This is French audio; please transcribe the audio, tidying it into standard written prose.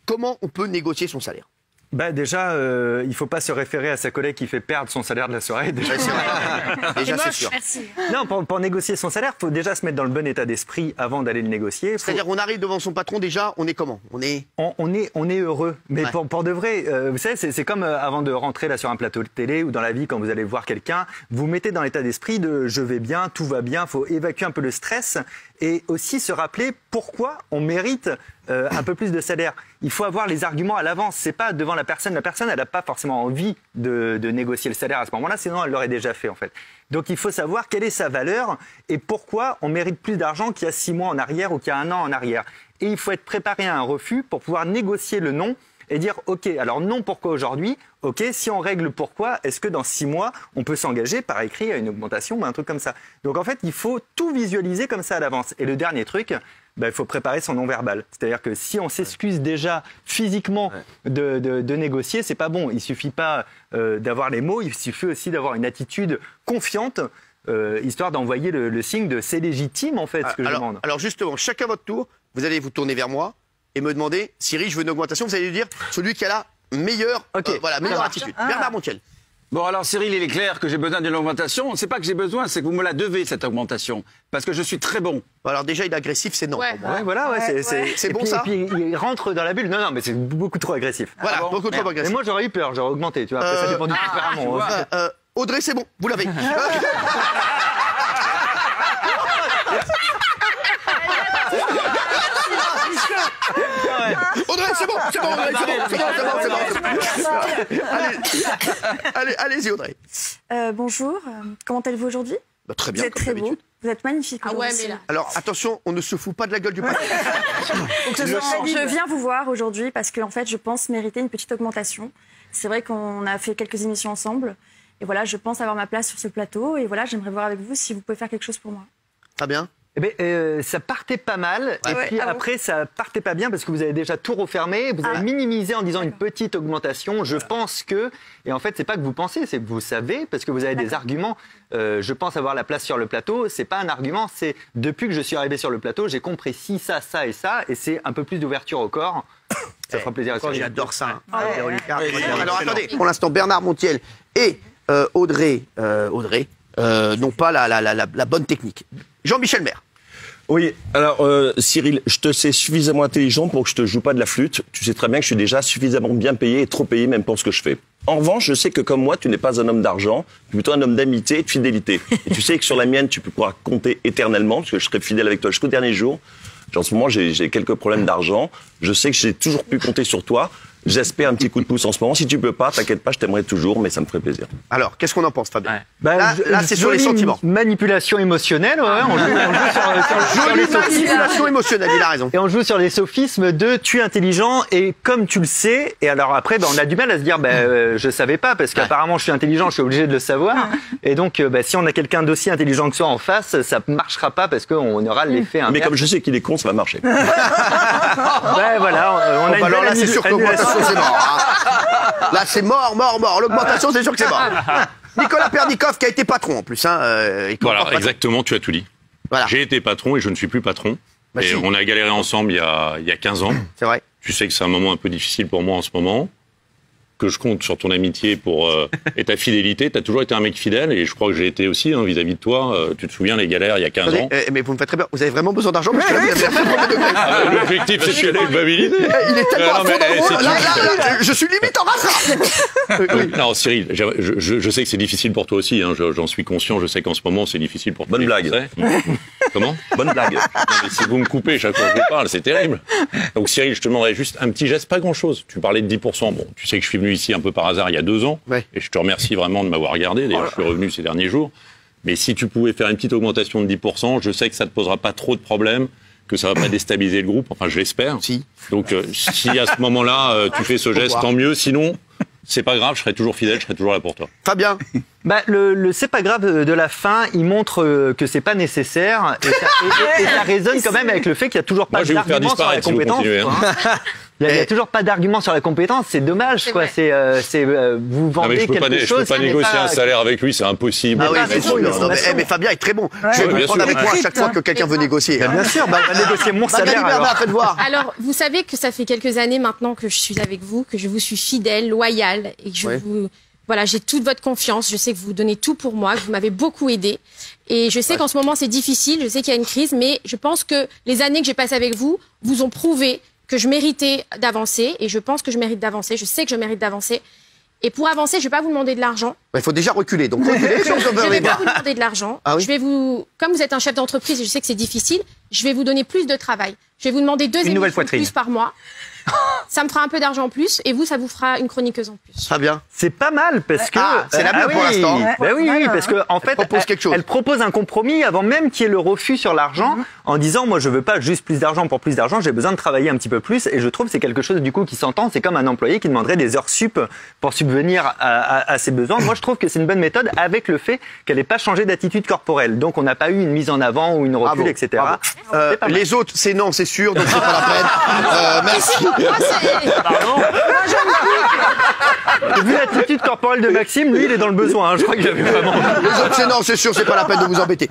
comment on peut négocier son salaire? Bah déjà, il ne faut pas se référer à sa collègue qui fait perdre son salaire de la soirée. Déjà, déjà c'est sûr. Merci. Non, pour négocier son salaire, il faut déjà se mettre dans le bon état d'esprit avant d'aller le négocier. C'est-à-dire qu'on arrive devant son patron déjà, on est comment? On est heureux. Mais Ouais. pour de vrai, vous savez, c'est comme avant de rentrer là sur un plateau de télé ou dans la vie quand vous allez voir quelqu'un, vous mettez dans l'état d'esprit de je vais bien, tout va bien, il faut évacuer un peu le stress et aussi se rappeler pourquoi on mérite un peu plus de salaire. Il faut avoir les arguments à l'avance. C'est pas devant la personne. La personne, elle n'a pas forcément envie de négocier le salaire à ce moment-là, sinon elle l'aurait déjà fait en fait. Donc il faut savoir quelle est sa valeur et pourquoi on mérite plus d'argent qu'il y a 6 mois en arrière ou qu'il y a 1 an en arrière. Et il faut être préparé à un refus pour pouvoir négocier le non et dire ok, alors non pourquoi aujourd'hui, ok, si on règle pourquoi, est-ce que dans 6 mois on peut s'engager par écrit à une augmentation ou un truc comme ça. Donc en fait il faut tout visualiser comme ça à l'avance. Et le dernier truc, il faut préparer son non-verbal. C'est-à-dire que si on s'excuse déjà physiquement de négocier, c'est pas bon. Il suffit pas d'avoir les mots, il suffit aussi d'avoir une attitude confiante, histoire d'envoyer le signe de c'est légitime en fait ce que je demande. Alors justement, chacun votre tour, vous allez vous tourner vers moi et me demander, Cyril, je veux une augmentation, vous allez lui dire celui qui a la meilleure, meilleure attitude. Bernard Montiel. Bon, alors Cyril, il est clair que j'ai besoin d'une augmentation. C'est pas que j'ai besoin, c'est que vous me la devez, cette augmentation. Parce que je suis très bon. Alors déjà, il est agressif, c'est non. Ouais. Pour moi. Ouais, voilà, C'est bon puis, ça. Et puis il rentre dans la bulle. Non, mais c'est beaucoup trop agressif. Voilà, bon, beaucoup trop Mais agressif. moi j'aurais eu peur, j'aurais augmenté. Tu vois, après, ça dépend du tempérament. Audrey, c'est bon, vous l'avez. Audrey, c'est bon, allez-y, Audrey. Bonjour, comment allez-vous aujourd'hui? Bah, très bien, Vous êtes comme très beau, d'habitude. vous êtes magnifique. Ah ouais, aujourd'hui. mais là. Alors attention, on ne se fout pas de la gueule du patron. Je viens vous voir aujourd'hui parce que en fait, je pense mériter une petite augmentation. C'est vrai qu'on a fait quelques émissions ensemble. Et voilà, je pense avoir ma place sur ce plateau. Et voilà, j'aimerais voir avec vous si vous pouvez faire quelque chose pour moi. Très bien. Eh bien, ça partait pas mal, et puis après ça partait pas bien parce que vous avez déjà tout refermé, vous avez minimisé en disant une petite augmentation. Je pense que, et en fait c'est pas que vous pensez, c'est que vous savez parce que vous avez des arguments. Je pense avoir la place sur le plateau. C'est pas un argument, c'est depuis que je suis arrivé sur le plateau, j'ai compris ci, ça, ça et ça, et c'est un peu plus d'ouverture au corps. Ça fera plaisir à Cyril. J'adore ça. Alors attendez, pour l'instant Bernard Montiel et Audrey n'ont pas la bonne technique. Jean-Michel Maire. Oui, alors Cyril, je te sais suffisamment intelligent pour que je te joue pas de la flûte. Tu sais très bien que je suis déjà suffisamment bien payé et trop payé même pour ce que je fais. En revanche, je sais que comme moi, tu n'es pas un homme d'argent, tu es plutôt un homme d'amitié et de fidélité. Et tu sais que sur la mienne, tu pourras compter éternellement parce que je serai fidèle avec toi jusqu'au dernier jour. En ce moment, j'ai quelques problèmes d'argent. Je sais que j'ai toujours pu compter sur toi. J'espère un petit coup de pouce en ce moment. Si tu peux pas, t'inquiète pas, je t'aimerais toujours, mais ça me ferait plaisir. Alors, qu'est-ce qu'on en pense, Fabien? Là, c'est sur les sentiments. Manipulation émotionnelle, on joue sur les Manipulation émotionnelle, il a raison. Et on joue sur les sophismes de tu es intelligent et comme tu le sais. Et alors après, on a du mal à se dire, je savais pas parce qu'apparemment je suis intelligent, je suis obligé de le savoir. Et donc, si on a quelqu'un d'aussi intelligent que soi en face, ça marchera pas parce qu'on aura l'effet inverse. Mais comme je sais qu'il est con, ça va marcher. Voilà, on a une alors là, belle c'est sûr que l'augmentation, c'est mort. Hein. Là, c'est mort. L'augmentation, c'est sûr que c'est mort. Nicolas Pernikov, qui a été patron en plus. Voilà, exactement, tu as tout dit. Voilà. J'ai été patron et je ne suis plus patron. Bah, et si. on a galéré ensemble il y a 15 ans. C'est vrai. Tu sais que c'est un moment un peu difficile pour moi en ce moment. Que je compte sur ton amitié et ta fidélité. Tu as toujours été un mec fidèle et je crois que j'ai été aussi vis-à-vis de toi. Tu te souviens les galères il y a 15 ans. Mais vous me faites très bien. Vous avez vraiment besoin d'argent parce que là, vous avez fait le premier degré. L'objectif, c'est de la culpabilité. Il est tellement à fond dans le rôle. Là, je suis limite en rasa. Non, Cyril, je sais que c'est difficile pour toi aussi. J'en suis conscient. Je sais qu'en ce moment, c'est difficile pour toi. Bonne blague. Comment? Bonne blague. Non, mais si vous me coupez chaque fois que je vous parle, c'est terrible. Donc Cyril, je te demanderais juste un petit geste, pas grand-chose. Tu parlais de 10%. Bon, tu sais que je suis venu ici un peu par hasard il y a 2 ans. Ouais. Et je te remercie vraiment de m'avoir regardé. D'ailleurs, je suis revenu ces derniers jours. Mais si tu pouvais faire une petite augmentation de 10%, je sais que ça ne te posera pas trop de problèmes, que ça ne va pas déstabiliser le groupe. Enfin, je l'espère. Si. Donc, si à ce moment-là, tu fais ce geste, tant mieux. Sinon, c'est pas grave, je serai toujours fidèle, je serai toujours là pour toi. Fabien. Le c'est pas grave de la fin, il montre que c'est pas nécessaire et ça résonne quand même avec le fait qu'il y a toujours pas Moi, je vais vous faire d'argument sur la disparaître si vous compétence. continuez. Il n'y a toujours pas d'argument sur la compétence, c'est dommage, quoi. Vous vendez quelque chose. Je peux pas négocier un salaire avec lui, c'est impossible. Ah oui, c'est sûr. Mais Fabien est très bon. Je vais vous prendre avec moi à chaque fois que quelqu'un veut négocier. Bien sûr, on va négocier mon salaire. Faites voir. Alors, vous savez que ça fait quelques années maintenant que je suis avec vous, que je vous suis fidèle, loyale, et que voilà, j'ai toute votre confiance. Je sais que vous donnez tout pour moi, que vous m'avez beaucoup aidé. Et je sais qu'en ce moment, c'est difficile. Je sais qu'il y a une crise, mais je pense que les années que j'ai passées avec vous vous ont prouvé que je méritais d'avancer. Et je pense que je mérite d'avancer. Je sais que je mérite d'avancer. Et pour avancer, je vais pas vous demander de l'argent. Il faut déjà reculer. Donc, reculer, je vais pas vous demander de l'argent. Ah oui, comme vous êtes un chef d'entreprise et je sais que c'est difficile, je vais vous donner plus de travail. Je vais vous demander 2 émissions plus par mois. Ça me fera un peu d'argent en plus et vous, ça vous fera une chroniqueuse en plus. Très bien. C'est pas mal parce que c'est la mieux pour l'instant. Oui, parce que en fait, elle propose un compromis avant même qu'il y ait le refus sur l'argent, en disant moi je veux pas juste plus d'argent pour plus d'argent, j'ai besoin de travailler un petit peu plus. Et je trouve que c'est quelque chose du coup qui s'entend. C'est comme un employé qui demanderait des heures sup pour subvenir à ses besoins. Moi je trouve que c'est une bonne méthode avec le fait qu'elle n'ait pas changé d'attitude corporelle. Donc on n'a pas eu une mise en avant ou une recul, etc. Les autres, c'est non, c'est sûr, donc c'est pas la peine. Merci. Pardon. Vu l'attitude corporelle de Maxime, lui, il est dans le besoin. Je crois que j'avais vraiment. Les autres, c'est non, c'est sûr, c'est pas la peine de vous embêter.